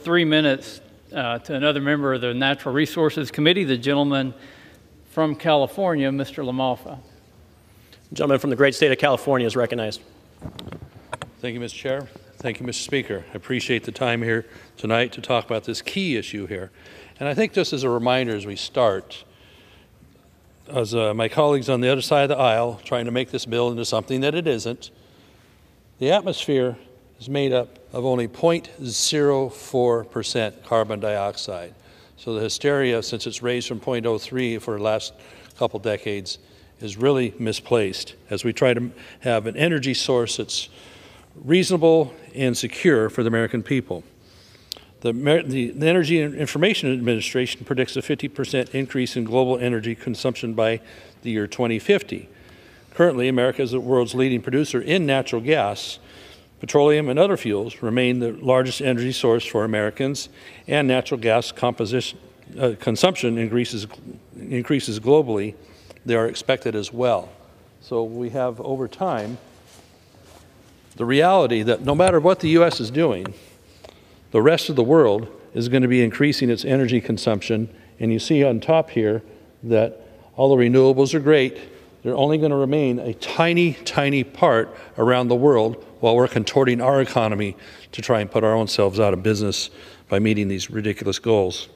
3 minutes to another member of the Natural Resources Committee, the gentleman from California, Mr. LaMalfa. The gentleman from the great state of California is recognized. Thank you, Mr. Chair. Thank you, Mr. Speaker. I appreciate the time here tonight to talk about this key issue here. And I think just as a reminder as we start, as my colleagues on the other side of the aisle trying to make this bill into something that it isn't, the atmosphere is made up of only 0.04% carbon dioxide. So the hysteria, since it's raised from 0.03 for the last couple decades, is really misplaced as we try to have an energy source that's reasonable and secure for the American people. The Energy and Information Administration predicts a 50% increase in global energy consumption by the year 2050. Currently, America is the world's leading producer in natural gas. Petroleum and other fuels remain the largest energy source for Americans, and natural gas consumption increases globally. They are expected as well. So we have, over time, the reality that no matter what the U.S. is doing, the rest of the world is going to be increasing its energy consumption. And you see on top here that all the renewables are great. They're only going to remain a tiny, tiny part around the world while we're contorting our economy to try and put our own selves out of business by meeting these ridiculous goals.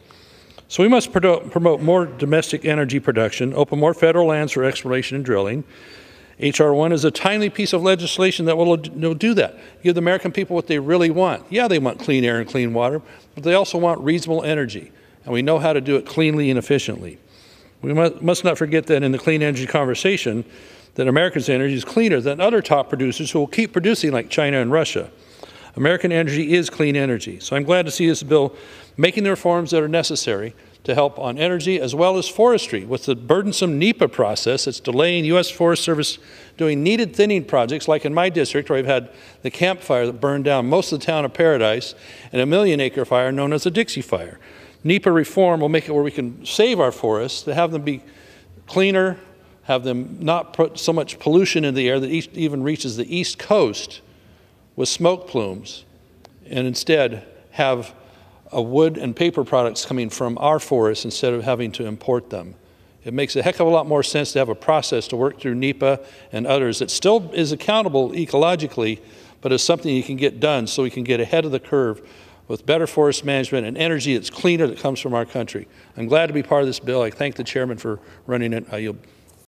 So we must promote more domestic energy production, open more federal lands for exploration and drilling. H.R. 1 is a timely piece of legislation that will do that. Give the American people what they really want. Yeah, they want clean air and clean water, but they also want reasonable energy, and we know how to do it cleanly and efficiently. We must not forget that in the clean energy conversation, that America's energy is cleaner than other top producers who will keep producing like China and Russia. American energy is clean energy. So I'm glad to see this bill making the reforms that are necessary to help on energy as well as forestry. With the burdensome NEPA process that's delaying U.S. Forest Service doing needed thinning projects, like in my district where I've had the Camp Fire that burned down most of the town of Paradise and a million-acre fire known as the Dixie Fire. NEPA reform will make it where we can save our forests, to have them be cleaner, have them not put so much pollution in the air that even reaches the East Coast with smoke plumes, and instead have wood and paper products coming from our forests instead of having to import them. It makes a heck of a lot more sense to have a process to work through NEPA and others that still is accountable ecologically, but is something you can get done so we can get ahead of the curve with better forest management and energy that's cleaner that comes from our country. I'm glad to be part of this bill. I thank the chairman for running it. I yield.